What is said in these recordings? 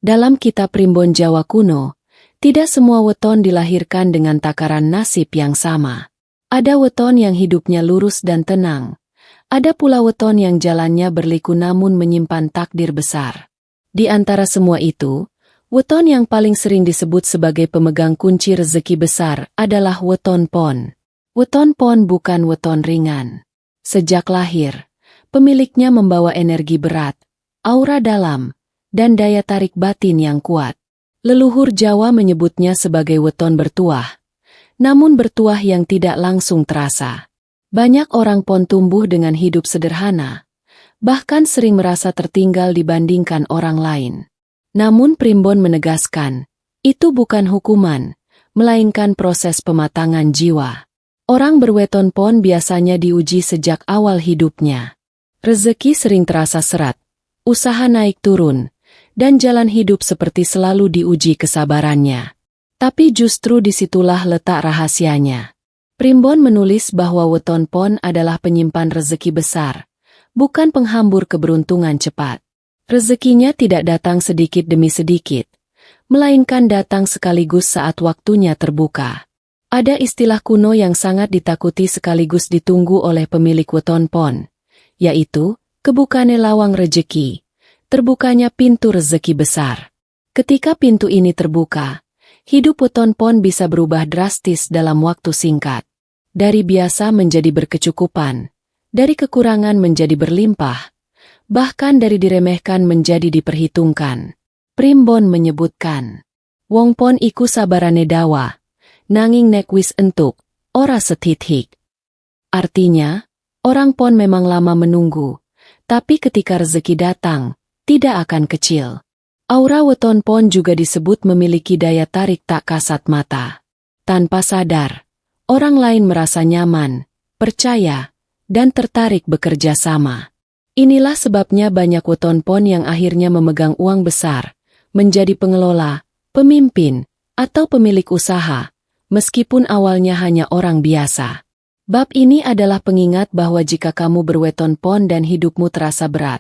Dalam kitab Primbon Jawa kuno, tidak semua weton dilahirkan dengan takaran nasib yang sama. Ada weton yang hidupnya lurus dan tenang. Ada pula weton yang jalannya berliku namun menyimpan takdir besar. Di antara semua itu, weton yang paling sering disebut sebagai pemegang kunci rezeki besar adalah weton pon. Weton pon bukan weton ringan. Sejak lahir, pemiliknya membawa energi berat, aura dalam, dan daya tarik batin yang kuat. Leluhur Jawa menyebutnya sebagai weton bertuah, namun bertuah yang tidak langsung terasa. Banyak orang pon tumbuh dengan hidup sederhana, bahkan sering merasa tertinggal dibandingkan orang lain. Namun Primbon menegaskan, itu bukan hukuman, melainkan proses pematangan jiwa. Orang berweton pon biasanya diuji sejak awal hidupnya. Rezeki sering terasa serat, usaha naik turun, dan jalan hidup seperti selalu diuji kesabarannya. Tapi justru disitulah letak rahasianya. Primbon menulis bahwa weton pon adalah penyimpan rezeki besar, bukan penghambur keberuntungan cepat. Rezekinya tidak datang sedikit demi sedikit, melainkan datang sekaligus saat waktunya terbuka. Ada istilah kuno yang sangat ditakuti sekaligus ditunggu oleh pemilik weton pon, yaitu, kebukane lawang rejeki, terbukanya pintu rezeki besar. Ketika pintu ini terbuka, hidup weton pon bisa berubah drastis dalam waktu singkat. Dari biasa menjadi berkecukupan, dari kekurangan menjadi berlimpah, bahkan dari diremehkan menjadi diperhitungkan. Primbon menyebutkan, wong pon iku sabarane dawa, nanging nek wis entuk, ora setithik. Artinya, orang pon memang lama menunggu, tapi ketika rezeki datang, tidak akan kecil. Aura weton pon juga disebut memiliki daya tarik tak kasat mata. Tanpa sadar, orang lain merasa nyaman, percaya, dan tertarik bekerja sama. Inilah sebabnya banyak weton pon yang akhirnya memegang uang besar, menjadi pengelola, pemimpin, atau pemilik usaha, meskipun awalnya hanya orang biasa. Bab ini adalah pengingat bahwa jika kamu berweton pon dan hidupmu terasa berat,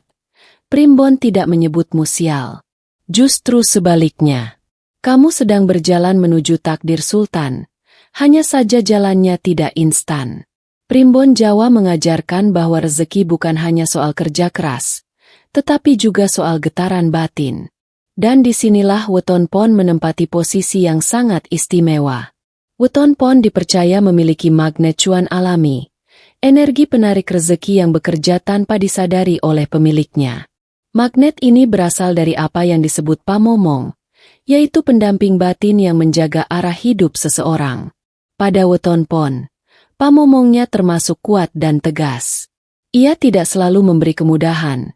Primbon tidak menyebutmu sial. Justru sebaliknya. Kamu sedang berjalan menuju takdir sultan, hanya saja jalannya tidak instan. Primbon Jawa mengajarkan bahwa rezeki bukan hanya soal kerja keras, tetapi juga soal getaran batin. Dan disinilah weton pon menempati posisi yang sangat istimewa. Weton pon dipercaya memiliki magnet cuan alami, energi penarik rezeki yang bekerja tanpa disadari oleh pemiliknya. Magnet ini berasal dari apa yang disebut pamomong, yaitu pendamping batin yang menjaga arah hidup seseorang. Pada weton pon, pamomongnya termasuk kuat dan tegas. Ia tidak selalu memberi kemudahan,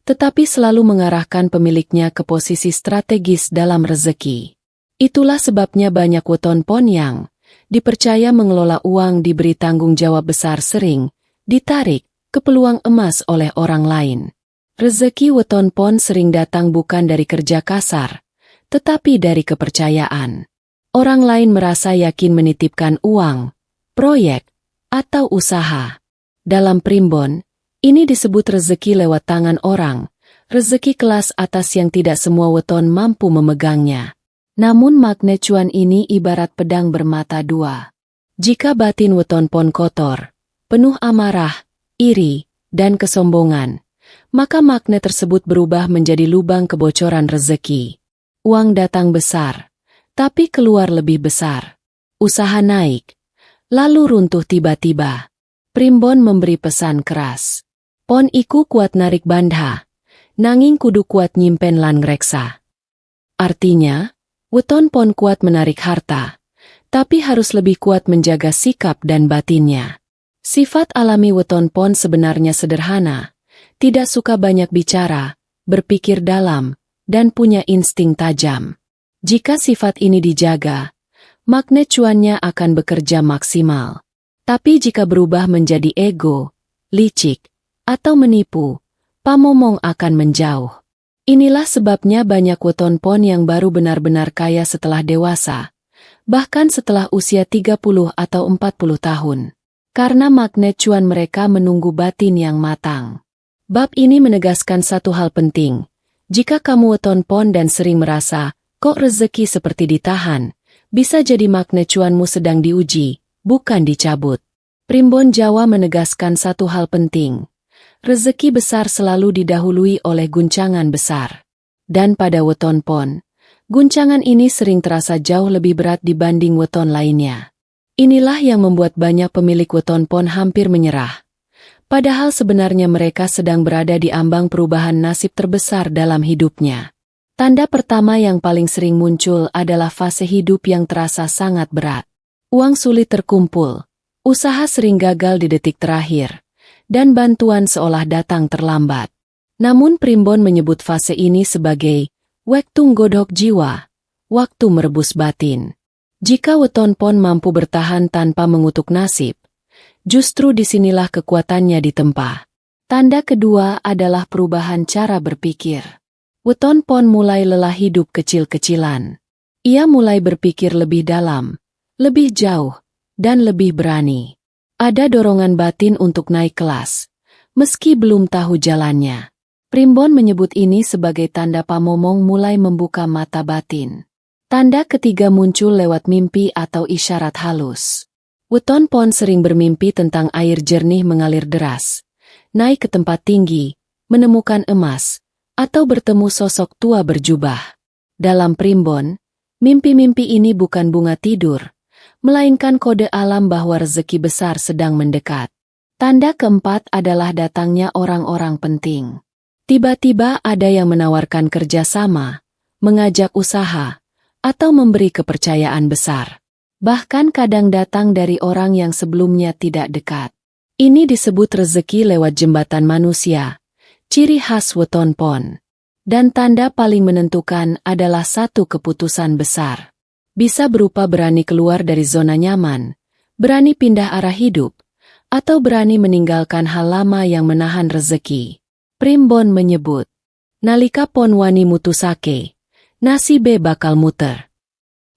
tetapi selalu mengarahkan pemiliknya ke posisi strategis dalam rezeki. Itulah sebabnya banyak weton pon yang dipercaya mengelola uang diberi tanggung jawab besar sering ditarik ke peluang emas oleh orang lain. Rezeki weton pon sering datang bukan dari kerja kasar, tetapi dari kepercayaan. Orang lain merasa yakin menitipkan uang, proyek, atau usaha. Dalam Primbon, ini disebut rezeki lewat tangan orang, rezeki kelas atas yang tidak semua weton mampu memegangnya. Namun magnet cuan ini ibarat pedang bermata dua. Jika batin weton pon kotor, penuh amarah, iri, dan kesombongan, maka magnet tersebut berubah menjadi lubang kebocoran rezeki. Uang datang besar, tapi keluar lebih besar. Usaha naik, lalu runtuh tiba-tiba. Primbon memberi pesan keras. Pon iku kuat narik bandha, nanging kudu kuat nyimpen lan ngreksa. Artinya, weton pon kuat menarik harta, tapi harus lebih kuat menjaga sikap dan batinnya. Sifat alami weton pon sebenarnya sederhana, tidak suka banyak bicara, berpikir dalam, dan punya insting tajam. Jika sifat ini dijaga, magnet cuannya akan bekerja maksimal. Tapi jika berubah menjadi ego, licik, atau menipu, pamomong akan menjauh. Inilah sebabnya banyak weton pon yang baru benar-benar kaya setelah dewasa, bahkan setelah usia 30 atau 40 tahun. Karena magnet cuan mereka menunggu batin yang matang. Bab ini menegaskan satu hal penting, Jika kamu weton pon dan sering merasa, kok rezeki seperti ditahan, bisa jadi makna cuanmu sedang diuji, bukan dicabut. Primbon Jawa menegaskan satu hal penting. Rezeki besar selalu didahului oleh guncangan besar. Dan pada weton pon, guncangan ini sering terasa jauh lebih berat dibanding weton lainnya. Inilah yang membuat banyak pemilik weton pon hampir menyerah. Padahal sebenarnya mereka sedang berada di ambang perubahan nasib terbesar dalam hidupnya. Tanda pertama yang paling sering muncul adalah fase hidup yang terasa sangat berat. Uang sulit terkumpul, usaha sering gagal di detik terakhir, dan bantuan seolah datang terlambat. Namun Primbon menyebut fase ini sebagai waktu nggodhok jiwa, waktu merebus batin. Jika weton pon mampu bertahan tanpa mengutuk nasib, justru disinilah kekuatannya ditempa. Tanda kedua adalah perubahan cara berpikir. Weton pon mulai lelah hidup kecil-kecilan. Ia mulai berpikir lebih dalam, lebih jauh, dan lebih berani. Ada dorongan batin untuk naik kelas, meski belum tahu jalannya. Primbon menyebut ini sebagai tanda pamomong mulai membuka mata batin. Tanda ketiga muncul lewat mimpi atau isyarat halus. Weton pon sering bermimpi tentang air jernih mengalir deras, naik ke tempat tinggi, menemukan emas, atau bertemu sosok tua berjubah. Dalam Primbon, mimpi-mimpi ini bukan bunga tidur, melainkan kode alam bahwa rezeki besar sedang mendekat. Tanda keempat adalah datangnya orang-orang penting. Tiba-tiba ada yang menawarkan kerjasama, mengajak usaha, atau memberi kepercayaan besar. Bahkan kadang datang dari orang yang sebelumnya tidak dekat. Ini disebut rezeki lewat jembatan manusia, ciri khas weton pon. Dan tanda paling menentukan adalah satu keputusan besar. Bisa berupa berani keluar dari zona nyaman, berani pindah arah hidup, atau berani meninggalkan hal lama yang menahan rezeki. Primbon menyebut, nalika pon wani mutusake, nasibe bakal muter.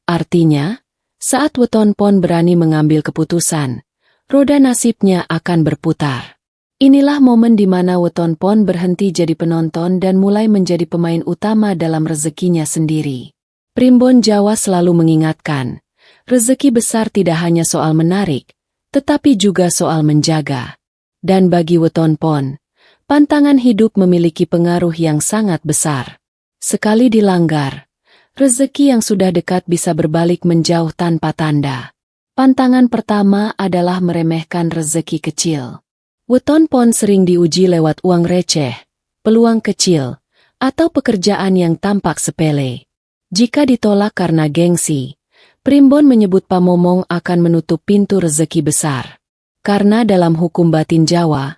Artinya, saat weton pon berani mengambil keputusan, roda nasibnya akan berputar. Inilah momen di mana weton pon berhenti jadi penonton dan mulai menjadi pemain utama dalam rezekinya sendiri. Primbon Jawa selalu mengingatkan, rezeki besar tidak hanya soal menarik, tetapi juga soal menjaga. Dan bagi weton pon, pantangan hidup memiliki pengaruh yang sangat besar. Sekali dilanggar, rezeki yang sudah dekat bisa berbalik menjauh tanpa tanda. Pantangan pertama adalah meremehkan rezeki kecil. Weton pon sering diuji lewat uang receh, peluang kecil, atau pekerjaan yang tampak sepele. Jika ditolak karena gengsi, Primbon menyebut pamomong akan menutup pintu rezeki besar. Karena dalam hukum batin Jawa,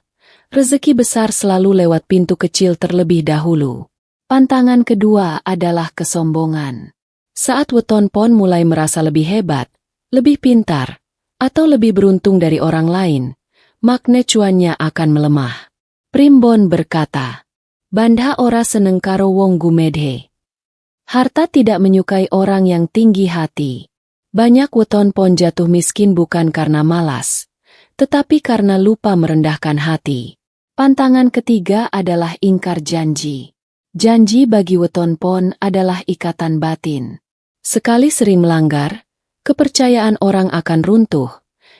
rezeki besar selalu lewat pintu kecil terlebih dahulu. Pantangan kedua adalah kesombongan. Saat weton pon mulai merasa lebih hebat, lebih pintar, atau lebih beruntung dari orang lain, makna cuannya akan melemah. Primbon berkata, bandha ora seneng karo wong gumedhe. Harta tidak menyukai orang yang tinggi hati. Banyak weton pon jatuh miskin bukan karena malas, tetapi karena lupa merendahkan hati. Pantangan ketiga adalah ingkar janji. Janji bagi weton pon adalah ikatan batin. Sekali sering melanggar, kepercayaan orang akan runtuh,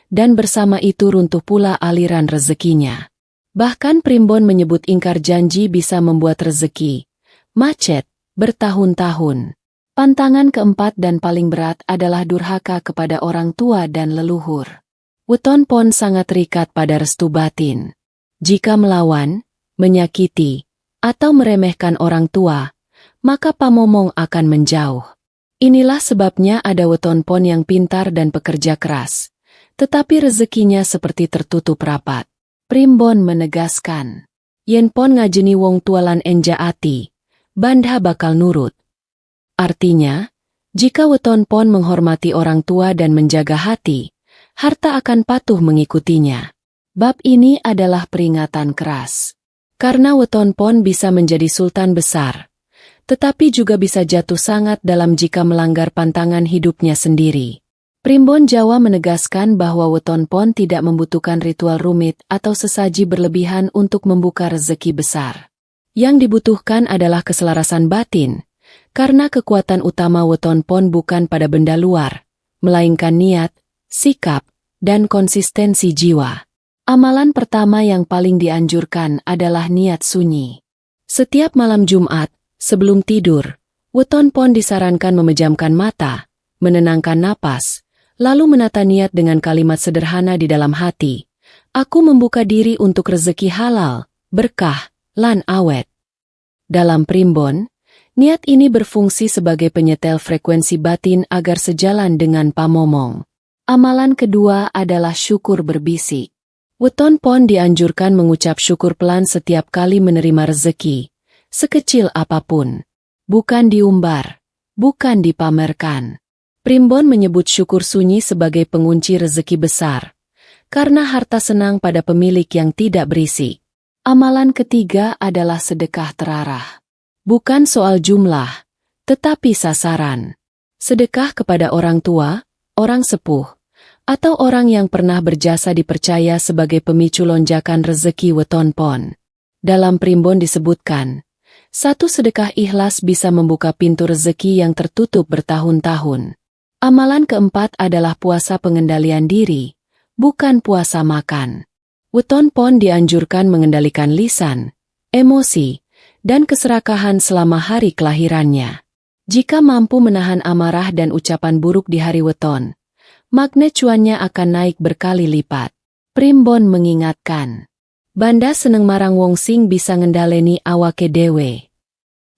dan bersama itu runtuh pula aliran rezekinya. Bahkan Primbon menyebut ingkar janji bisa membuat rezeki macet bertahun-tahun. Pantangan keempat dan paling berat adalah durhaka kepada orang tua dan leluhur. Weton pon sangat terikat pada restu batin. Jika melawan, menyakiti, atau meremehkan orang tua, maka pamomong akan menjauh. Inilah sebabnya ada weton pon yang pintar dan pekerja keras, tetapi rezekinya seperti tertutup rapat. Primbon menegaskan, yen pon ngajeni wong tualan enja ati, bandha bakal nurut. Artinya, jika weton pon menghormati orang tua dan menjaga hati, harta akan patuh mengikutinya. Bab ini adalah peringatan keras. Karena weton pon bisa menjadi sultan besar, tetapi juga bisa jatuh sangat dalam jika melanggar pantangan hidupnya sendiri. Primbon Jawa menegaskan bahwa weton pon tidak membutuhkan ritual rumit atau sesaji berlebihan untuk membuka rezeki besar. Yang dibutuhkan adalah keselarasan batin, karena kekuatan utama weton pon bukan pada benda luar, melainkan niat, sikap, dan konsistensi jiwa. Amalan pertama yang paling dianjurkan adalah niat sunyi. Setiap malam Jumat, sebelum tidur, weton pon disarankan memejamkan mata, menenangkan napas, lalu menata niat dengan kalimat sederhana di dalam hati. Aku membuka diri untuk rezeki halal, berkah, lan awet. Dalam primbon, niat ini berfungsi sebagai penyetel frekuensi batin agar sejalan dengan pamomong. Amalan kedua adalah syukur berbisik. Weton pon dianjurkan mengucap syukur pelan setiap kali menerima rezeki, sekecil apapun. Bukan diumbar, bukan dipamerkan. Primbon menyebut syukur sunyi sebagai pengunci rezeki besar, karena harta senang pada pemilik yang tidak berisi. Amalan ketiga adalah sedekah terarah. Bukan soal jumlah, tetapi sasaran. Sedekah kepada orang tua, orang sepuh, atau orang yang pernah berjasa dipercaya sebagai pemicu lonjakan rezeki weton pon. Dalam primbon disebutkan, satu sedekah ikhlas bisa membuka pintu rezeki yang tertutup bertahun-tahun. Amalan keempat adalah puasa pengendalian diri, bukan puasa makan. Weton pon dianjurkan mengendalikan lisan, emosi, dan keserakahan selama hari kelahirannya. Jika mampu menahan amarah dan ucapan buruk di hari weton, magnet cuannya akan naik berkali lipat. Primbon mengingatkan, banda seneng marang wong sing bisa ngendaleni awake dewe.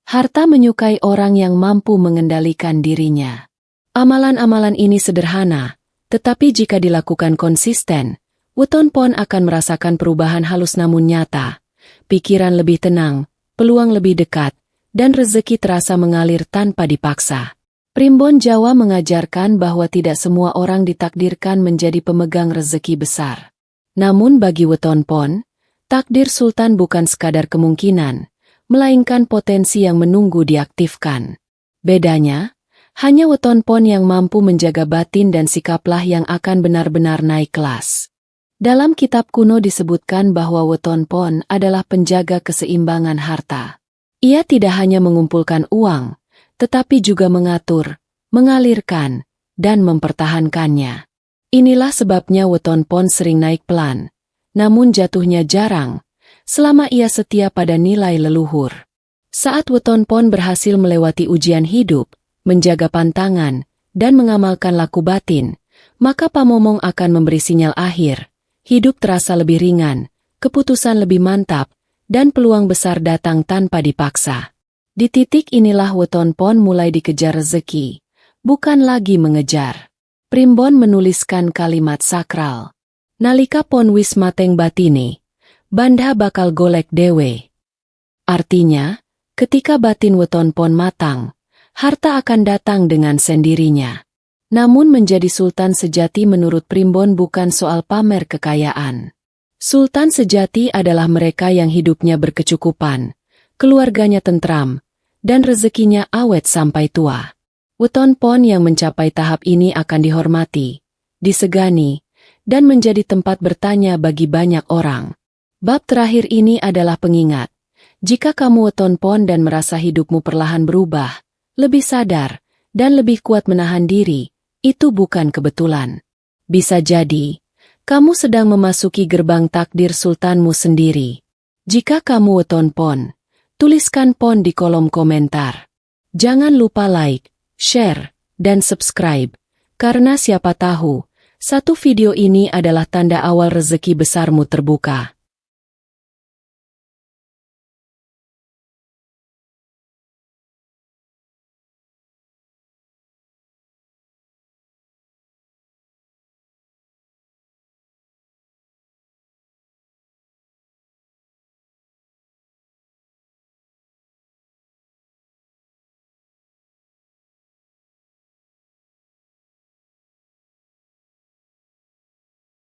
Harta menyukai orang yang mampu mengendalikan dirinya. Amalan-amalan ini sederhana, tetapi jika dilakukan konsisten, weton pon akan merasakan perubahan halus namun nyata. Pikiran lebih tenang, peluang lebih dekat, dan rezeki terasa mengalir tanpa dipaksa. Primbon Jawa mengajarkan bahwa tidak semua orang ditakdirkan menjadi pemegang rezeki besar. Namun bagi weton pon, takdir sultan bukan sekadar kemungkinan, melainkan potensi yang menunggu diaktifkan. Bedanya, hanya weton pon yang mampu menjaga batin dan sikaplah yang akan benar-benar naik kelas. Dalam kitab kuno disebutkan bahwa weton pon adalah penjaga keseimbangan harta. Ia tidak hanya mengumpulkan uang, tetapi juga mengatur, mengalirkan, dan mempertahankannya. Inilah sebabnya weton pon sering naik pelan, namun jatuhnya jarang, selama ia setia pada nilai leluhur. Saat weton pon berhasil melewati ujian hidup, menjaga pantangan, dan mengamalkan laku batin, maka pamomong akan memberi sinyal akhir. Hidup terasa lebih ringan, keputusan lebih mantap, dan peluang besar datang tanpa dipaksa. Di titik inilah weton pon mulai dikejar rezeki, bukan lagi mengejar. Primbon menuliskan kalimat sakral. Nalika pon wis mateng batine, banda bakal golek dewe. Artinya, ketika batin weton pon matang, harta akan datang dengan sendirinya. Namun menjadi sultan sejati menurut primbon bukan soal pamer kekayaan. Sultan sejati adalah mereka yang hidupnya berkecukupan, keluarganya tentram, dan rezekinya awet sampai tua. Weton pon yang mencapai tahap ini akan dihormati, disegani, dan menjadi tempat bertanya bagi banyak orang. Bab terakhir ini adalah pengingat. Jika kamu weton pon dan merasa hidupmu perlahan berubah, lebih sadar, dan lebih kuat menahan diri, itu bukan kebetulan. Bisa jadi, kamu sedang memasuki gerbang takdir sultanmu sendiri. Jika kamu weton pon, tuliskan pon di kolom komentar. Jangan lupa like, share, dan subscribe, karena siapa tahu, satu video ini adalah tanda awal rezeki besarmu terbuka.